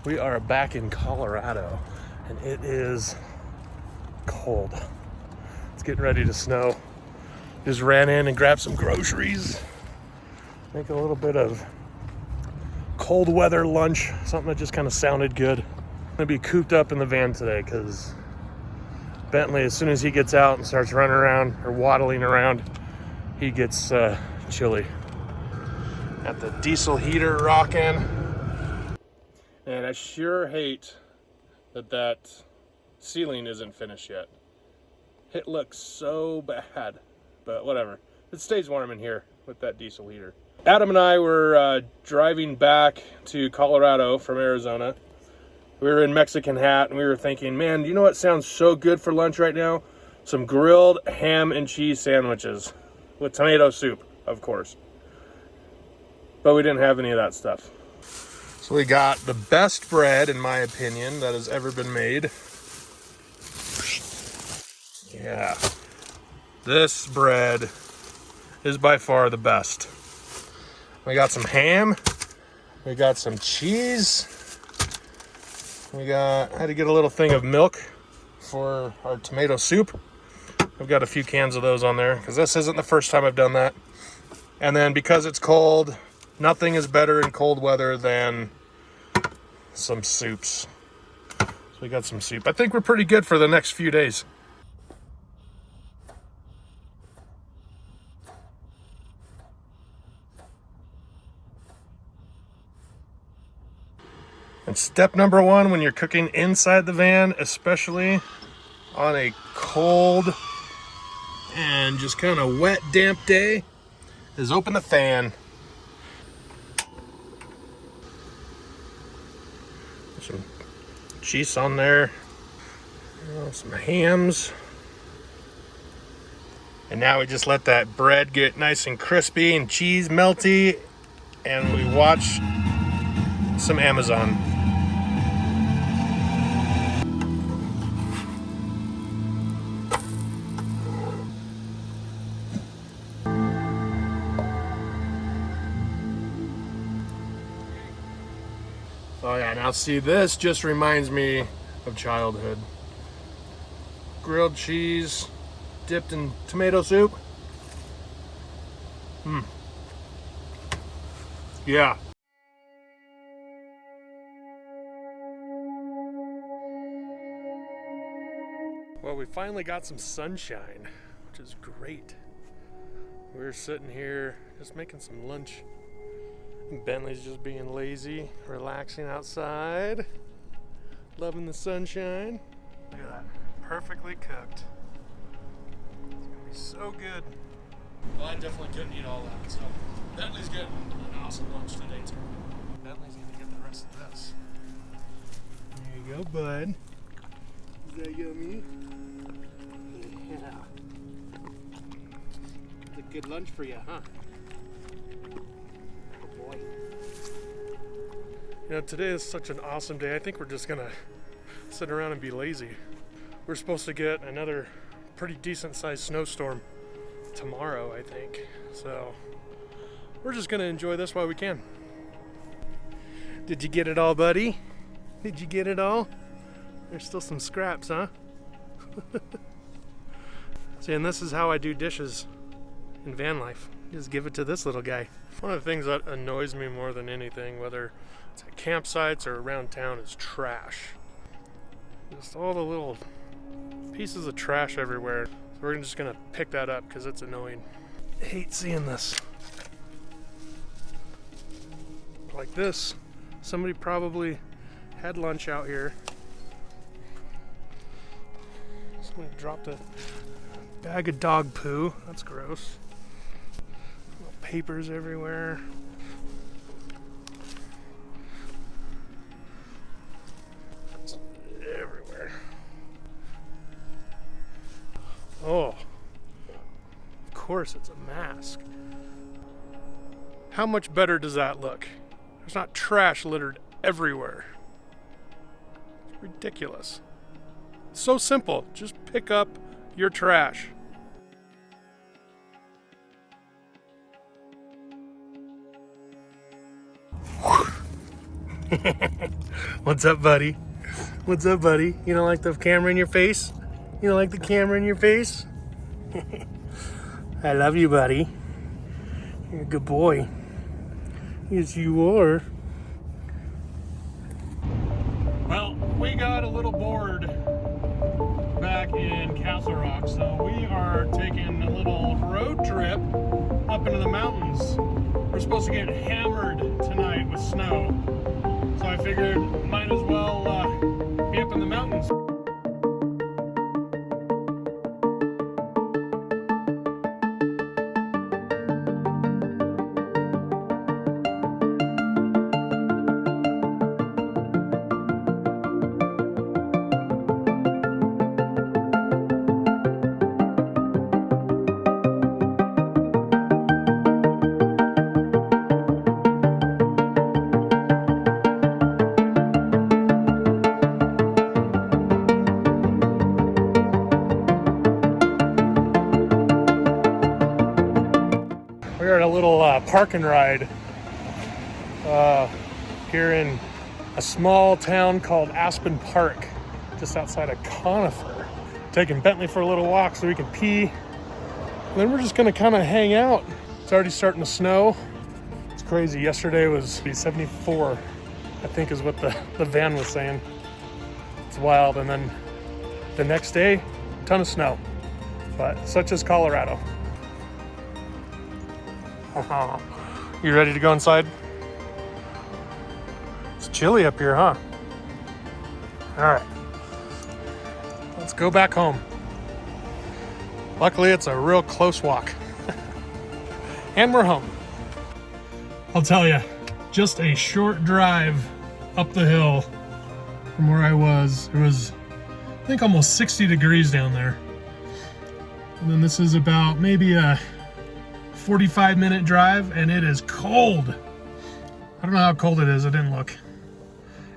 We are back in Colorado, and it is cold. It's getting ready to snow. Just ran in and grabbed some groceries. Make a little bit of cold weather lunch, something that just kind of sounded good. I'm gonna be cooped up in the van today because Bentley, as soon as he gets out and starts running around or waddling around, he gets chilly. Got the diesel heater rocking. And I sure hate that ceiling isn't finished yet. It looks so bad, but whatever. It stays warm in here with that diesel heater. Adam and I were driving back to Colorado from Arizona. We were in Mexican Hat and we were thinking, man, you know what sounds so good for lunch right now? Some grilled ham and cheese sandwiches with tomato soup, of course. But we didn't have any of that stuff. So we got the best bread, in my opinion, that has ever been made. Yeah. This bread is by far the best. We got some ham. We got some cheese. I had to get a little thing of milk for our tomato soup. I've got a few cans of those on there because this isn't the first time I've done that. And then because it's cold, nothing is better in cold weather than some soups. So we got some soup. I think we're pretty good for the next few days. And step number one when you're cooking inside the van, especially on a cold and just kind of wet, damp day, is open the fan. Some cheese on there, some hams. And now we just let that bread get nice and crispy and cheese melty, and we watch some Amazon. Oh yeah, now see, this just reminds me of childhood. Grilled cheese dipped in tomato soup. Yeah. Well, we finally got some sunshine, which is great. We're sitting here just making some lunch. Bentley's just being lazy, relaxing outside, loving the sunshine. Look at that, perfectly cooked. It's gonna be so good. Well, I definitely couldn't eat all that, so Bentley's getting an awesome lunch today too. Bentley's gonna get the rest of this. There you go, bud. Is that yummy? Yeah. It's a good lunch for you, huh? You know, today is such an awesome day. I think we're just gonna sit around and be lazy. We're supposed to get another pretty decent sized snowstorm tomorrow, I think. So we're just gonna enjoy this while we can. Did you get it all, buddy? Did you get it all? There's still some scraps, huh? See, and this is how I do dishes in van life. Just give it to this little guy. One of the things that annoys me more than anything, whether it's at campsites or around town, is trash. Just all the little pieces of trash everywhere. So we're just gonna pick that up because it's annoying. I hate seeing this. Like this, somebody probably had lunch out here. Somebody dropped a bag of dog poo. That's gross. Little papers everywhere. It's everywhere. Oh, of course it's a mask. How much better does that look? There's not trash littered everywhere. It's ridiculous. It's so simple. Just pick up your trash. What's up, buddy? What's up, buddy? You don't like the camera in your face? You don't like the camera in your face? I love you, buddy. You're a good boy. Yes, you are. Well, we got a little bored back in Castle Rock, so we are taking a little road trip up into the mountains. We're supposed to get hammered tonight with snow, so I figured might as well be up in the mountains. We're at a little park and ride here in a small town called Aspen Park, just outside of Conifer. Taking Bentley for a little walk so we can pee. And then we're just gonna kind of hang out. It's already starting to snow. It's crazy. Yesterday was 74, I think is what the van was saying. It's wild. And then the next day, ton of snow. But such is Colorado. You ready to go inside? It's chilly up here, huh? All right, let's go back home. Luckily, it's a real close walk. And we're home. I'll tell you, just a short drive up the hill from where I was. It was, I think, almost 60 degrees down there. And then this is about maybe a 45-minute drive, and it is cold. I don't know how cold it is. I didn't look.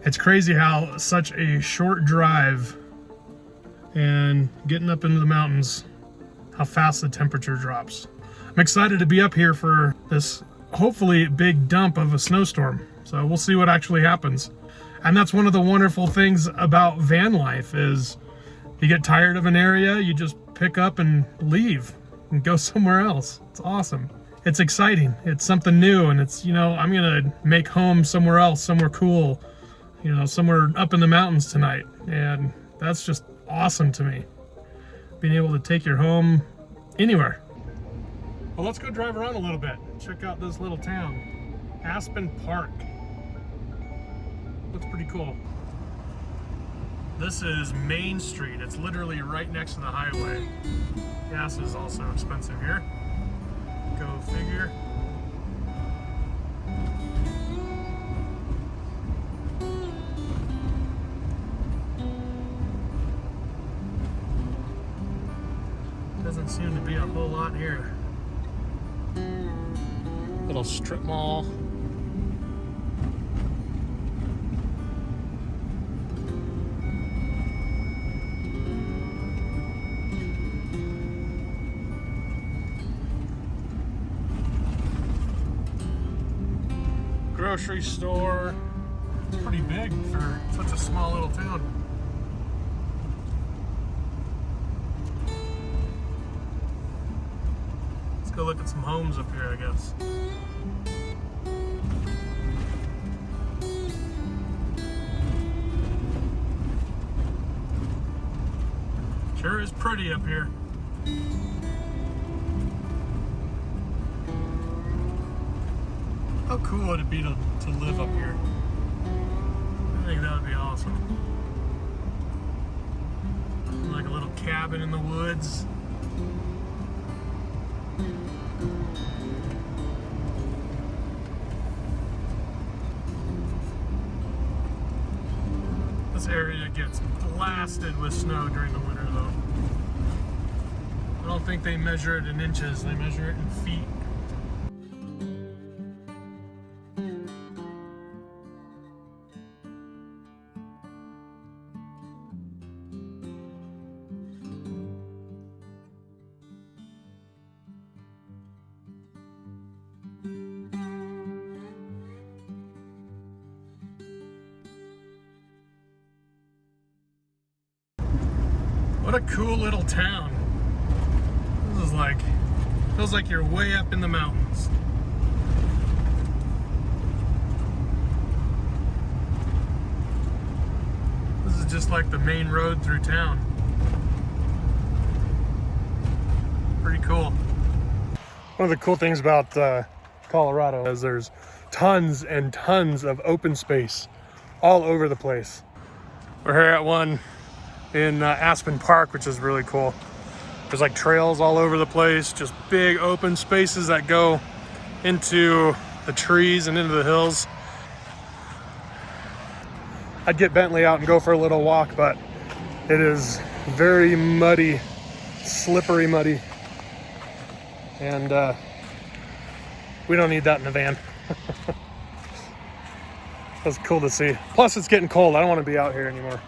It's crazy how such a short drive and getting up into the mountains, how fast the temperature drops. I'm excited to be up here for this hopefully big dump of a snowstorm. So we'll see what actually happens. And that's one of the wonderful things about van life is you get tired of an area, you just pick up and leave and go somewhere else. It's awesome. It's exciting. It's something new, and it's, you know, I'm gonna make home somewhere else, somewhere cool, you know, somewhere up in the mountains tonight. And that's just awesome to me. Being able to take your home anywhere. Well, let's go drive around a little bit. Check out this little town, Aspen Park. Looks pretty cool. This is Main Street. It's literally right next to the highway. Gas is also expensive here. Go figure. Doesn't seem to be a whole lot here. Little strip mall. Grocery store. It's pretty big for such a small little town. Let's go look at some homes up here, I guess. Sure is pretty up here. How cool would it be to live up here? I think that would be awesome. Like a little cabin in the woods. This area gets blasted with snow during the winter, though. I don't think they measure it in inches, they measure it in feet. What a cool little town. This is like, feels like you're way up in the mountains. This is just like the main road through town. Pretty cool. One of the cool things about Colorado is there's tons and tons of open space all over the place. We're here at one in Aspen Park, which is really cool. There's like trails all over the place, just big open spaces that go into the trees and into the hills. I'd get Bentley out and go for a little walk, but it is very muddy, slippery muddy. And we don't need that in a van. That's cool to see. Plus it's getting cold. I don't want to be out here anymore.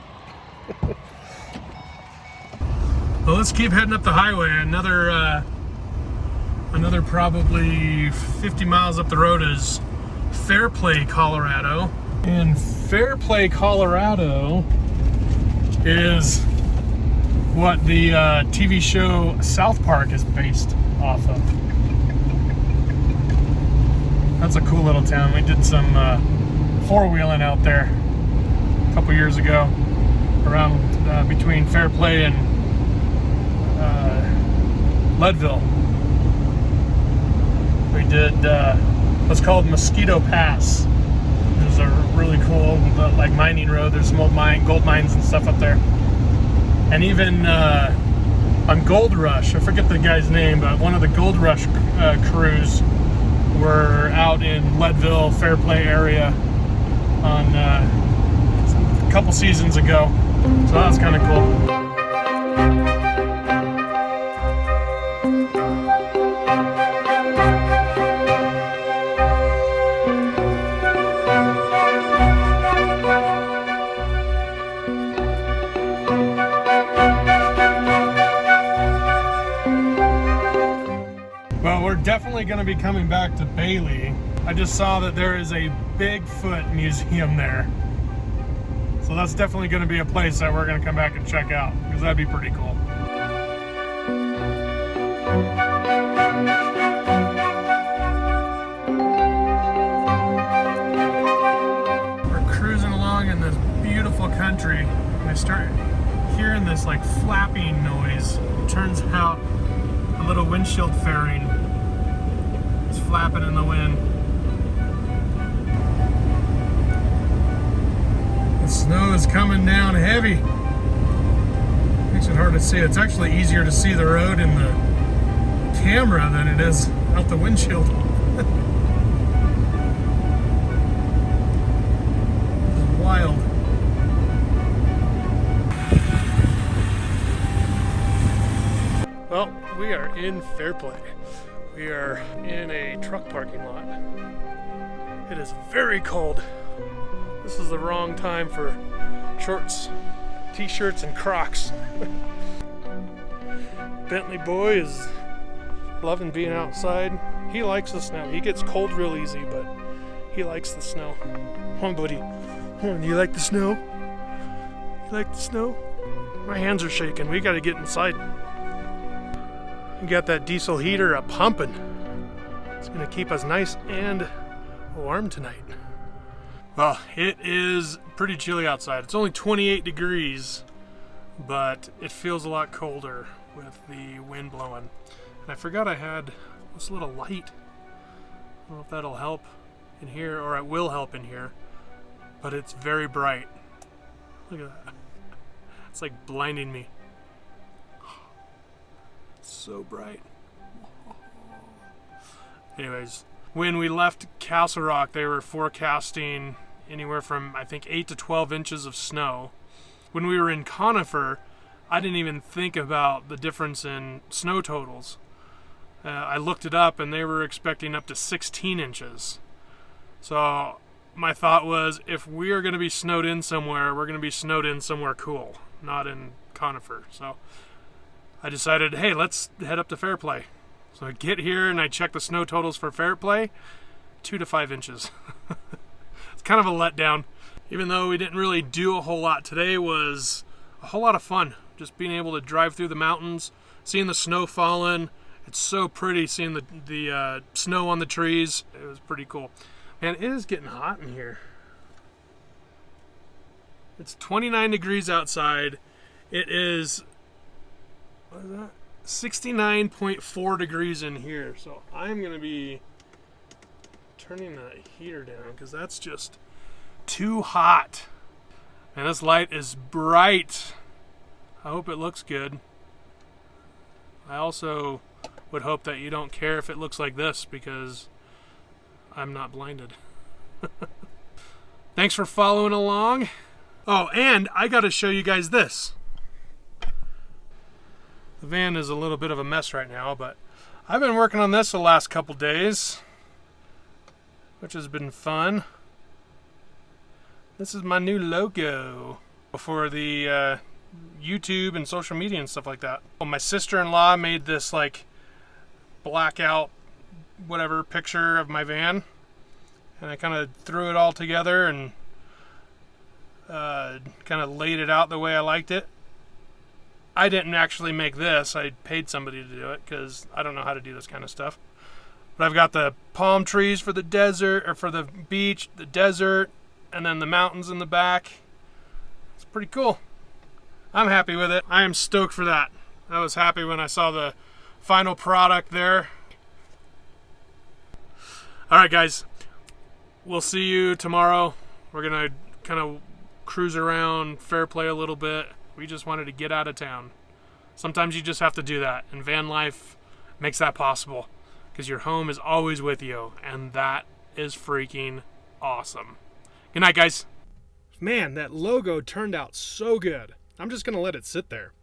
Well, let's keep heading up the highway. Another probably 50 miles up the road is Fairplay, Colorado. And Fairplay, Colorado is what the TV show South Park is based off of. That's a cool little town. We did some four-wheeling out there a couple years ago around between Fairplay and Leadville. We did what's called Mosquito Pass. There's a really cool like mining road. There's some old gold mines and stuff up there. And even on Gold Rush, I forget the guy's name, but one of the Gold Rush crews were out in Leadville, Fairplay area on a couple seasons ago. So that was kind of cool. Well, we're definitely going to be coming back to Bailey. I just saw that there is a Bigfoot museum there. So that's definitely going to be a place that we're going to come back and check out, because that'd be pretty cool. We're cruising along in this beautiful country, and I start hearing this like flapping noise. It turns out a little windshield fairing is flapping in the wind. The snow is coming down heavy. Makes it hard to see. It's actually easier to see the road in the camera than it is out the windshield. This is wild. Well, we are in Fairplay. We are in a truck parking lot. It is very cold. This is the wrong time for shorts, t-shirts, and Crocs. Bentley boy is loving being outside. He likes the snow. He gets cold real easy, but he likes the snow. Come on, buddy. Come on, do you like the snow? You like the snow? My hands are shaking. We gotta get inside. We got that diesel heater a-pumping. It's gonna keep us nice and warm tonight. Well, it is pretty chilly outside. It's only 28 degrees, but it feels a lot colder with the wind blowing. And I forgot I had this little light. I don't know if that'll help in here, or it will help in here, but it's very bright. Look at that. It's like blinding me. It's so bright. Anyways, when we left Castle Rock, they were forecasting anywhere from, I think, 8 to 12 inches of snow. When we were in Conifer, I didn't even think about the difference in snow totals. I looked it up, and they were expecting up to 16 inches. So my thought was, if we are going to be snowed in somewhere, we're going to be snowed in somewhere cool, not in Conifer. So I decided, hey, let's head up to Fairplay. So I get here, and I check the snow totals for Fairplay, 2 to 5 inches. It's kind of a letdown. Even though we didn't really do a whole lot, today was a whole lot of fun. Just being able to drive through the mountains, seeing the snow falling. It's so pretty seeing the snow on the trees. It was pretty cool. Man, it is getting hot in here. It's 29 degrees outside. It is, what is that? 69.4 degrees in here. So I'm going to be turning the heater down because that's just too hot. And this light is bright. I hope it looks good. I also would hope that you don't care if it looks like this because I'm not blinded. Thanks for following along. Oh, and I got to show you guys this. The van is a little bit of a mess right now, but I've been working on this the last couple days, which has been fun. This is my new logo for the YouTube and social media and stuff like that. Well, my sister-in-law made this like blackout whatever picture of my van, and I kind of threw it all together and kind of laid it out the way I liked it. I didn't actually make this. I paid somebody to do it because I don't know how to do this kind of stuff. But I've got the palm trees for the desert, or for the beach, the desert, and then the mountains in the back. It's pretty cool. I'm happy with it. I am stoked for that. I was happy when I saw the final product there. All right, guys. We'll see you tomorrow. We're going to kind of cruise around Fairplay a little bit. We just wanted to get out of town. Sometimes you just have to do that, and van life makes that possible because your home is always with you, and that is freaking awesome. Good night, guys. Man, that logo turned out so good. I'm just going to let it sit there.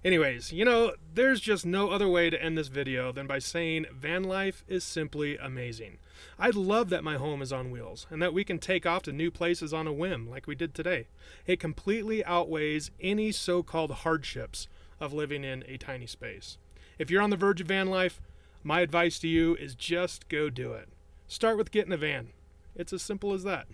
Anyways, you know, there's just no other way to end this video than by saying van life is simply amazing. I love that my home is on wheels and that we can take off to new places on a whim like we did today. It completely outweighs any so-called hardships of living in a tiny space. If you're on the verge of van life, my advice to you is just go do it. Start with getting a van. It's as simple as that.